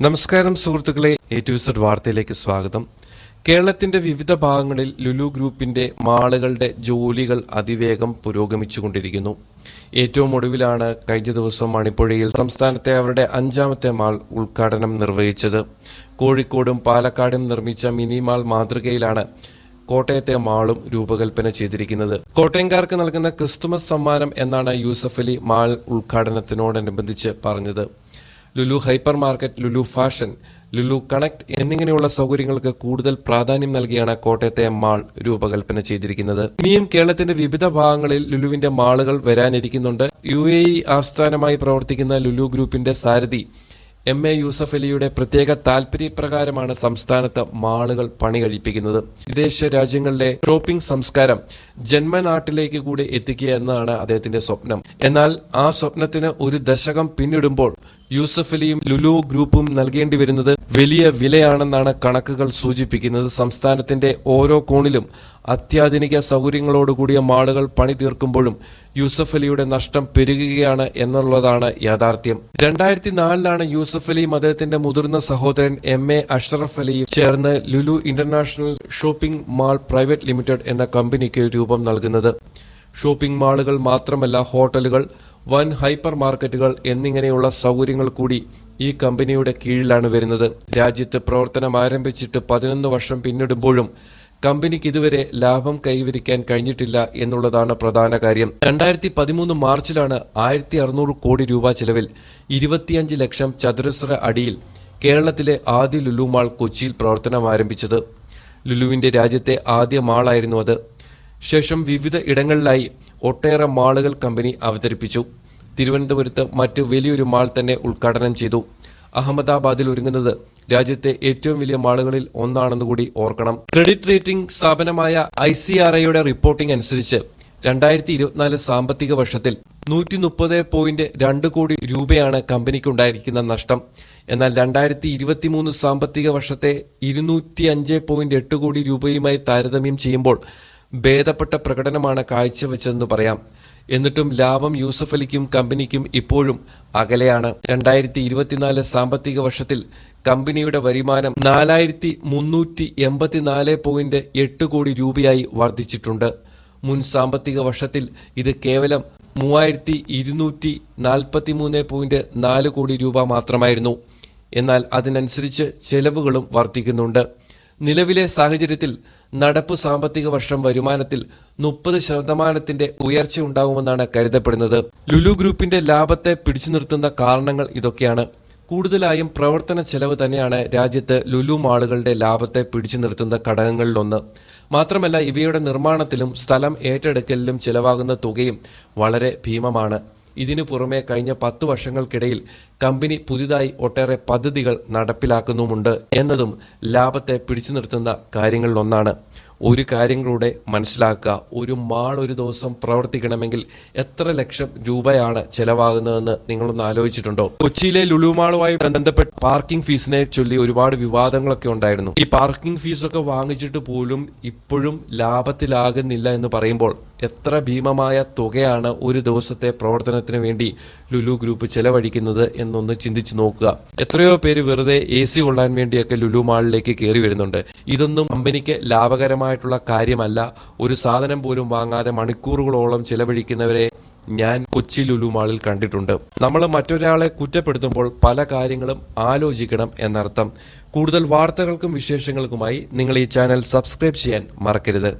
നമസ്കാരം സുഹൃത്തുക്കളെ, A to Z വാർത്തയിലേക്ക് സ്വാഗതം. കേരളത്തിന്റെ വിവിധ ഭാഗങ്ങളിൽ ലുലു ഗ്രൂപ്പിന്റെ മാളുകളുടെ ജോലികൾ അതിവേഗം പുരോഗമിച്ചുകൊണ്ടിരിക്കുന്നു. ഏറ്റവും ഒടുവിലാണ് കഴിഞ്ഞ ദിവസം മണിപ്പുഴയിൽ സംസ്ഥാനത്തെ അവരുടെ 5ാമത്തെ മാൾ ഉദ്ഘാടനം നിർവഹിച്ചത്. കോഴിക്കോടും പാലക്കാടും നിർമ്മിച്ച മിനി മാൾ മാതൃകയിലാണ് കോട്ടയത്തെ മാളും രൂപകൽപ്പന ചെയ്തിരിക്കുന്നത്. കോട്ടയംകാർക്ക് നൽകുന്ന ക്രിസ്തുമസ് സമ്മാനം എന്നാണ് യൂസഫ് അലി മാൾ ഉദ്ഘാടനത്തിനോടനുബന്ധിച്ച് പറഞ്ഞത്. Lulu hyper market, Lulu fashion, Lulu connect എന്നിങ്ങനെയുള്ള സൗകര്യങ്ങൾക്ക് കൂടുതൽ പ്രാധാന്യം നൽകിയാണ് കോട്ടയത്തെ മാൾ രൂപകൽപ്പന ചെയ്തിരിക്കുന്നത്. ഇനിയും കേരളത്തിന്റെ വിവിധ ഭാഗങ്ങളിൽ ലുലുവിന്റെ മാളുകൾ വരാനിരിക്കുന്നുണ്ട്. UAE ആസ്ഥാനമായി പ്രവർത്തിക്കുന്ന ലുലു ഗ്രൂപ്പിന്റെ സാരഥി MA യൂസഫ് അലിയുടെ പ്രത്യേക താൽപര്യപ്രകാരമാണ് സംസ്ഥാനത്ത് മാളുകൾ പണി കഴിപ്പിക്കുന്നത്. വിദേശ രാജ്യങ്ങളിലെ ഷോപ്പിംഗ് സംസ്കാരം ജന്മനാട്ടിലേക്ക് കൂടി എത്തിക്കുക എന്നതാണ് അദ്ദേഹത്തിന്റെ സ്വപ്നം. എന്നാൽ ആ സ്വപ്നത്തിന് ഒരു ദശകം പിന്നിടുമ്പോൾ യൂസഫ് അലിയും ലുലു ഗ്രൂപ്പും നൽകേണ്ടി വരുന്നത് വലിയ വിലയാണെന്നാണ് കണക്കുകൾ സൂചിപ്പിക്കുന്നത്. സംസ്ഥാനത്തിന്റെ ഓരോ കോണിലും അത്യാധുനിക സൗകര്യങ്ങളോടുകൂടിയ മാളുകൾ പണി തീർക്കുമ്പോഴും യൂസഫ് അലിയുടെ നഷ്ടം പെരുകുകയാണ് എന്നുള്ളതാണ് യാഥാർത്ഥ്യം. 2004 യൂസഫ് അലിയും അദ്ദേഹത്തിന്റെ മുതിർന്ന സഹോദരൻ MA അഷ്റഫ് അലിയും ചേർന്ന് Lulu international shopping mall private limited എന്ന കമ്പനിക്ക് രൂപം നൽകുന്നത്. ഷോപ്പിംഗ് മാളുകൾ മാത്രമല്ല, ഹോട്ടലുകൾ, വൻ ഹൈപ്പർ മാർക്കറ്റുകൾ എന്നിങ്ങനെയുള്ള സൗകര്യങ്ങൾ കൂടി ഈ കമ്പനിയുടെ കീഴിലാണ് വരുന്നത്. രാജ്യത്ത് പ്രവർത്തനം ആരംഭിച്ചിട്ട് 11 വർഷം പിന്നിടുമ്പോഴും കമ്പനിക്ക് ഇതുവരെ ലാഭം കൈവരിക്കാൻ കഴിഞ്ഞിട്ടില്ല എന്നുള്ളതാണ് പ്രധാന കാര്യം. 2013 മാർച്ചിലാണ് 1600 കോടി രൂപ ചെലവിൽ 25 ലക്ഷം ചതുരശ്ര അടിയിൽ കേരളത്തിലെ ആദ്യ ലുലു മാൾ കൊച്ചിയിൽ പ്രവർത്തനം ആരംഭിച്ചത്. ലുലുവിന്റെ രാജ്യത്തെ ആദ്യ മാളായിരുന്നു അത്. ശേഷം വിവിധ ഇടങ്ങളിലായി ഒട്ടേറെ മാളുകൾ കമ്പനി അവതരിപ്പിച്ചു. തിരുവനന്തപുരത്ത് മറ്റ് വലിയൊരു മാൾ തന്നെ ഉദ്ഘാടനം ചെയ്തു. അഹമ്മദാബാദിൽ ഒരുങ്ങുന്നത് രാജ്യത്തെ ഏറ്റവും വലിയ മാളുകളിൽ ഒന്നാണെന്ന് കൂടി ഓർക്കണം. ക്രെഡിറ്റ് റേറ്റിംഗ് സ്ഥാപനമായ ICRAയുടെ റിപ്പോർട്ടിംഗ് അനുസരിച്ച് 2024 സാമ്പത്തിക വർഷത്തിൽ 130.2 കോടി രൂപയാണ് കമ്പനിക്കുണ്ടായിരിക്കുന്ന നഷ്ടം. എന്നാൽ 2023 സാമ്പത്തിക വർഷത്തെ 205.8 കോടി രൂപയുമായി താരതമ്യം ചെയ്യുമ്പോൾ ഭേദപ്പെട്ട പ്രകടനമാണ് കാഴ്ചവെച്ചതെന്ന് പറയാം. എന്നിട്ടും ലാഭം യൂസഫ് അലിക്കും കമ്പനിക്കും ഇപ്പോഴും അകലെയാണ്. 2024 സാമ്പത്തിക വർഷത്തിൽ കമ്പനിയുടെ വരുമാനം 4384.8 കോടി രൂപയായി വർദ്ധിച്ചിട്ടുണ്ട്. മുൻ സാമ്പത്തിക വർഷത്തിൽ ഇത് കേവലം 3243.4 കോടി രൂപ മാത്രമായിരുന്നു. എന്നാൽ അതിനനുസരിച്ച് ചെലവുകളും വർദ്ധിക്കുന്നുണ്ട്. നിലവിലെ സാഹചര്യത്തിൽ നടപ്പു സാമ്പത്തിക വർഷം വരുമാനത്തിൽ 30% ഉയർച്ച ഉണ്ടാകുമെന്നാണ് കരുതപ്പെടുന്നത്. ലുലു ഗ്രൂപ്പിന്റെ ലാഭത്തെ പിടിച്ചു നിർത്തുന്ന കാരണങ്ങൾ ഇതൊക്കെയാണ്. കൂടുതലായും പ്രവർത്തന ചെലവ് തന്നെയാണ് രാജ്യത്ത് ലുലു മാളുകളുടെ ലാഭത്തെ പിടിച്ചു നിർത്തുന്ന ഘടകങ്ങളിലൊന്ന്. മാത്രമല്ല, ഇവയുടെ നിർമ്മാണത്തിലും സ്ഥലം ഏറ്റെടുക്കലിലും ചെലവാകുന്ന തുകയും വളരെ ഭീമമാണ്. ഇതിനു പുറമെ കഴിഞ്ഞ 10 വർഷങ്ങൾക്കിടയിൽ കമ്പനി പുതിയതായി ഒട്ടേറെ പദ്ധതികൾ നടപ്പിലാക്കുന്നുമുണ്ട് എന്നതും ലാഭത്തെ പിടിച്ചു നിർത്തുന്ന കാര്യങ്ങളിലൊന്നാണ്. ഒരു കാര്യങ്ങളുടെ മനസ്സിലാക്കുക, ഒരു മാൾ ഒരു ദിവസം പ്രവർത്തിക്കണമെങ്കിൽ എത്ര ലക്ഷം രൂപയാണ് ചെലവാകുന്നതെന്ന് നിങ്ങളൊന്ന് ആലോചിച്ചിട്ടുണ്ടോ? കൊച്ചിയിലെ ലുലു മാളുമായി ബന്ധപ്പെട്ട് പാർക്കിംഗ് ഫീസിനെ ചൊല്ലി ഒരുപാട് വിവാദങ്ങളൊക്കെ ഉണ്ടായിരുന്നു. ഈ പാർക്കിംഗ് ഫീസൊക്കെ വാങ്ങിച്ചിട്ട് പോലും ഇപ്പോഴും ലാഭത്തിലാകുന്നില്ല എന്ന് പറയുമ്പോൾ എത്ര ഭീമമായ തുകയാണ് ഒരു ദിവസത്തെ പ്രവർത്തനത്തിന് വേണ്ടി ലുലു ഗ്രൂപ്പ് ചെലവഴിക്കുന്നത് എന്നൊന്ന് ചിന്തിച്ചു നോക്കുക. എത്രയോ പേര് വെറുതെ AC കൊള്ളാൻ വേണ്ടിയൊക്കെ ലുലു മാളിലേക്ക് കയറി വരുന്നുണ്ട്. ഇതൊന്നും കമ്പനിക്ക് ലാഭകരമായിട്ടുള്ള കാര്യമല്ല. ഒരു സാധനം പോലും വാങ്ങാതെ മണിക്കൂറുകളോളം ചെലവഴിക്കുന്നവരെ ഞാൻ കൊച്ചി ലുലു മാളിൽ കണ്ടിട്ടുണ്ട്. നമ്മൾ മറ്റൊരാളെ കുറ്റപ്പെടുത്തുമ്പോൾ പല കാര്യങ്ങളും ആലോചിക്കണം എന്നർത്ഥം. കൂടുതൽ വാർത്തകൾക്കും വിശേഷങ്ങൾക്കുമായി നിങ്ങൾ ഈ ചാനൽ സബ്സ്ക്രൈബ് ചെയ്യാൻ മറക്കരുത്.